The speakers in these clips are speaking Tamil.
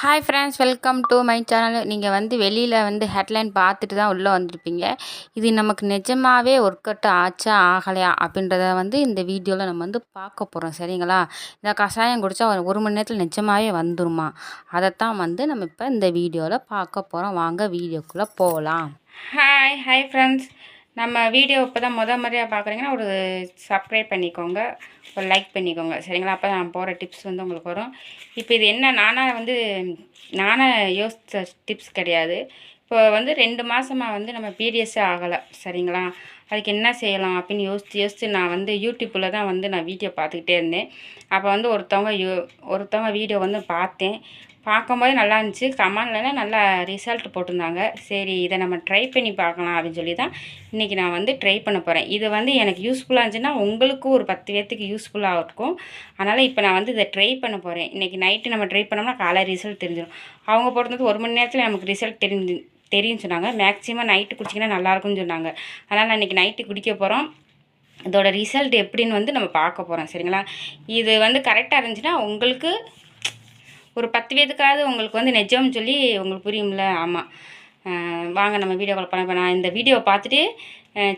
Hi friends, welcome to my channel. நீங்கள் வெளியில் ஹெட்லைன் பார்த்துட்டு தான் உள்ளே வந்திருப்பீங்க. இது நமக்கு நிஜமாகவே ஒர்க் அவுட் ஆச்சா ஆகலையா அப்படின்றத இந்த வீடியோவில் நம்ம பார்க்க போகிறோம். சரிங்களா? இந்த கஷாயம் குடித்தா ஒரு மணி நேரத்தில் நிஜமாகவே வந்துருமா? அதைத்தான் நம்ம இப்போ இந்த வீடியோவில் பார்க்க போகிறோம். வாங்க வீடியோக்குள்ளே போகலாம். ஹாய் ஃப்ரெண்ட்ஸ், நம்ம வீடியோ இப்போ தான் முறையாக பார்க்குறீங்கன்னா ஒரு சப்ஸ்கிரைப் பண்ணிக்கோங்க, ஒரு லைக் பண்ணிக்கோங்க. சரிங்களா? அப்போ நான் போகிற டிப்ஸ் உங்களுக்கு வரும். இப்போ இது என்ன, நானாக யோசித்த டிப்ஸ் கிடையாது. இப்போ 2 மாதமாக நம்ம பீரியட்ஸே ஆகலை. சரிங்களா? அதுக்கு என்ன செய்யலாம் அப்படின்னு யோசித்து நான் யூடியூப்பில் தான் நான் வீடியோ பார்த்துக்கிட்டே இருந்தேன். அப்போ ஒருத்தவங்க வீடியோ பார்த்தேன். பார்க்கும்போது நல்லா இருந்துச்சு. கமெண்ட்லாம் நல்லா ரிசல்ட் போட்டிருந்தாங்க. சரி, இதை நம்ம ட்ரை பண்ணி பார்க்கலாம் அப்படின்னு சொல்லி தான் இன்றைக்கி நான் ட்ரை பண்ண போகிறேன். இது எனக்கு யூஸ்ஃபுல்லாக இருந்துச்சுன்னா உங்களுக்கும் ஒரு 10 பேர்த்துக்கு யூஸ்ஃபுல்லாக இருக்கும். அதனால் இப்போ நான் இதை ட்ரை பண்ண போகிறேன். இன்றைக்கி நைட்டு நம்ம ட்ரை பண்ணோம்னா காலை ரிசல்ட் தெரிஞ்சிடும். அவங்க போட்டது 1 மணி நேரத்தில் நமக்கு ரிசல்ட் தெரியும்னு சொன்னாங்க. மேக்ஸிமம் நைட்டு குடிச்சிங்கன்னா நல்லாயிருக்கும்னு சொன்னாங்க. அதனால் நான் இன்றைக்கி நைட்டு குடிக்க போகிறோம். இதோட ரிசல்ட் எப்படின்னு நம்ம பார்க்க போகிறோம். சரிங்களா? இது கரெக்டாக இருந்துச்சுன்னா உங்களுக்கு ஒரு 10 பேத்துக்காவது உங்களுக்கு நிஜம்னு சொல்லி உங்களுக்கு புரியும்ல? ஆமாம். வாங்க நம்ம வீடியோ கால் பண்ண. நான் இந்த வீடியோவை பார்த்துட்டு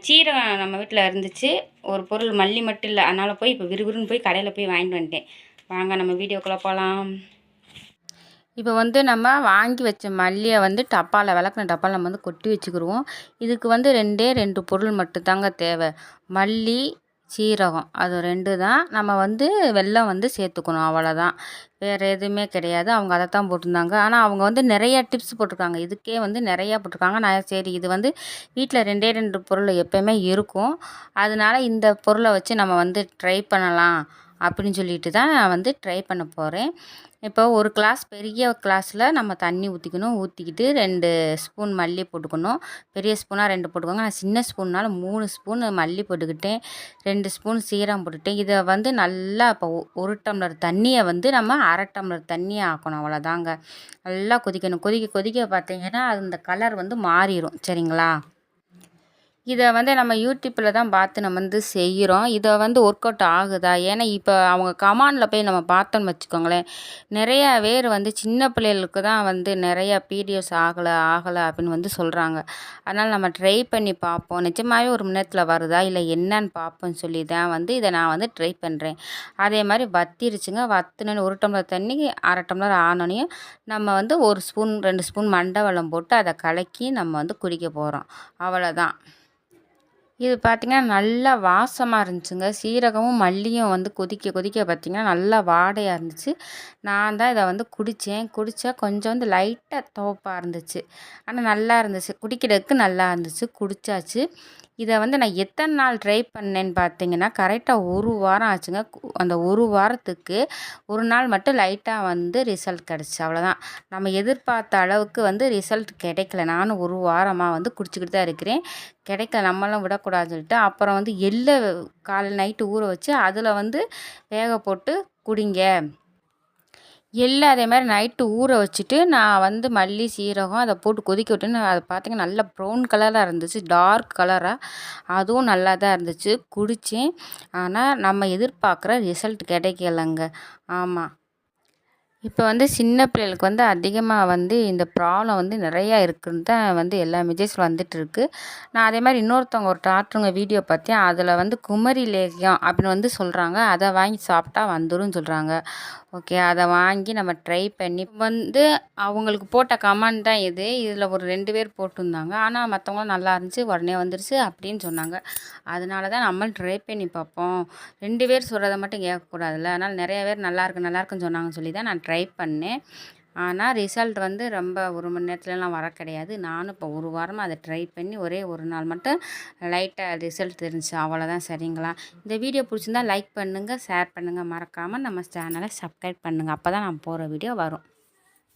சீரகம் நம்ம வீட்டில் இருந்துச்சு, ஒரு பொருள் மல்லி மட்டும் இல்லை. அதனால் போய் இப்போ விறுவிறுன்னு போய் கடையில் போய் வாங்கிட்டு வந்துட்டேன். வாங்க நம்ம வீடியோக்குள்ளே போகலாம். இப்போ நம்ம வாங்கி வச்ச மல்லியை டப்பாவில் விளக்குன டப்பாவில் நம்ம கொட்டி வச்சுக்கிடுவோம். இதுக்கு 2 பொருள் மட்டும்தாங்க தேவை. மல்லி, சீரகம், அது 2 தான். நம்ம வெல்லம் சேர்த்துக்கணும், அவ்வளோதான். வேறு எதுவுமே கிடையாது. அவங்க அதை தான் போட்டிருந்தாங்க. ஆனால் அவங்க நிறையா டிப்ஸ் போட்டிருக்காங்க. இதுக்கே நிறையா போட்டிருக்காங்க. நான் சரி, இது வீட்டில் 2 பொருள் எப்போயுமே இருக்கும். அதனால இந்த பொருளை வச்சு நம்ம ட்ரை பண்ணலாம் அப்படின்னு சொல்லிட்டு தான் நான் ட்ரை பண்ண போகிறேன். இப்போ ஒரு கிளாஸ், பெரிய கிளாஸில் நம்ம தண்ணி ஊற்றிக்கணும். ஊற்றிக்கிட்டு 2 ஸ்பூன் மல்லி போட்டுக்கணும். பெரிய ஸ்பூனாக 2 போட்டுக்கோங்க. நான் சின்ன ஸ்பூன்னால் 3 ஸ்பூன் மல்லி போட்டுக்கிட்டேன். 2 ஸ்பூன் சீரகம் போட்டுக்கிட்டேன். இதை நல்லா இப்போ 1 டம்ளர் தண்ணியை நம்ம 1/2 டம்ளர் தண்ணியை ஆக்கணும். அவ்வளோதாங்க. நல்லா கொதிக்கணும். கொதிக்க கொதிக்க பார்த்தீங்கன்னா அந்த கலர் மாறிடும். சரிங்களா? இதை நம்ம யூடியூப்பில் தான் பார்த்து நம்ம செய்கிறோம். இதை ஒர்க் அவுட் ஆகுதா? ஏன்னா இப்போ அவங்க கமாண்டில் போய் நம்ம பார்த்தோன்னு வச்சுக்கோங்களேன், நிறையா பேர் சின்ன பிள்ளைகளுக்கு தான் நிறையா பீரியட்ஸ் ஆகலை அப்படின்னு சொல்கிறாங்க. அதனால் நம்ம ட்ரை பண்ணி பார்ப்போம். நிஜமாகவே 1 மணி நேரத்தில் வருதா இல்லை என்னன்னு பார்ப்போன்னு சொல்லி தான் இதை நான் ட்ரை பண்ணுறேன். அதே மாதிரி வத்திருச்சுங்க. வத்துனு 1 டம்ளர் தண்ணி 1/2 டம்ளர் ஆனோனையும் நம்ம 1 ஸ்பூன் 2 ஸ்பூன் மண்டை வெல்லம் போட்டு அதை கலக்கி நம்ம குடிக்க போகிறோம். அவ்வளோதான். இது பார்த்திங்கன்னா நல்லா வாசமாக இருந்துச்சுங்க. சீரகமும் மல்லியும் கொதிக்க கொதிக்க பார்த்திங்கன்னா நல்லா வாடையாக இருந்துச்சு. நான் தான் இதை குடித்தேன். குடித்தா கொஞ்சம் லைட்டாக துவப்பாக இருந்துச்சு. ஆனால் நல்லா இருந்துச்சு, குடிக்கிறதுக்கு நல்லா இருந்துச்சு. குடித்தாச்சு. இதை நான் எத்தனை நாள் ட்ரை பண்ணேன்னு பார்த்தீங்கன்னா கரெக்டாக 1 வாரம் ஆச்சுங்க. அந்த 1 வாரத்துக்கு 1 நாள் மட்டும் லைட்டாக ரிசல்ட் கிடச்சி, அவ்வளோதான். நம்ம எதிர்பார்த்த அளவுக்கு ரிசல்ட் கிடைக்கல. நானும் 1 வாரமாக குடிச்சிக்கிட்டு தான் இருக்கிறேன். கிடைக்கல, நம்மளும் விடக்கூடாதுன்னு சொல்லிட்டு அப்புறம் எள்ளை காலையில் நைட்டு ஊற வச்சு அதில் வேக போட்டு குடிங்க. எள்ளு அதே மாதிரி நைட்டு ஊற வச்சுட்டு நான் மல்லி, சீரகம் அதை போட்டு கொதிக்க விட்டுன்னு அதை பார்த்திங்கன்னா நல்லா ப்ரௌன் கலராக இருந்துச்சு, டார்க் கலராக. அதுவும் நல்லா தான் இருந்துச்சு. குடித்தேன். ஆனால் நம்ம எதிர்பார்க்குற ரிசல்ட் கிடைக்கலங்க. ஆமாம். இப்போ சின்ன பிள்ளைகளுக்கு அதிகமாக இந்த ப்ராப்ளம் நிறையா இருக்குன்னு தான் எல்லா மெசேஜ் வந்துட்டுருக்கு. நான் அதே மாதிரி இன்னொருத்தவங்க ஒரு டாக்டருங்க வீடியோ பார்த்தேன். அதில் குமரி லேகியம் அப்படின்னு சொல்கிறாங்க. அதை வாங்கி சாப்பிட்டா வந்துரும்னு சொல்கிறாங்க. ஓகே, அதை வாங்கி நம்ம ட்ரை பண்ணி அவங்களுக்கு போட்ட கமெண்ட் தான் இது. இதில் ஒரு 2 பேர் போட்டிருந்தாங்க. ஆனால் மற்றவங்களும் நல்லா இருந்துச்சு, உடனே வந்துருச்சு அப்படின்னு சொன்னாங்க. அதனால தான் நம்ம ட்ரை பண்ணி பார்ப்போம். 2 பேர் சொல்கிறத மட்டும் கேட்கக்கூடாதுல்ல. அதனால் நிறைய பேர் நல்லாயிருக்குன்னு சொன்னாங்கன்னு சொல்லி தான் நான் ட்ரை பண்ணேன். ஆனால் ரிசல்ட் ரொம்ப 1 மணி நேரத்துலலாம் வர கிடையாது. நானும் இப்போ 1 வாரமாக அதை ட்ரை பண்ணி ஒரே 1 நாள் மட்டும் லைட்டாக ரிசல்ட் தெரிஞ்சிச்சு, அவ்வளோதான். சரிங்களா? இந்த வீடியோ பிடிச்சிருந்தா லைக் பண்ணுங்கள், ஷேர் பண்ணுங்கள். மறக்காமல் நம்ம சேனலை சப்ஸ்கிரைப் பண்ணுங்கள். அப்போ தான் நான் போகிற வீடியோ வரும்.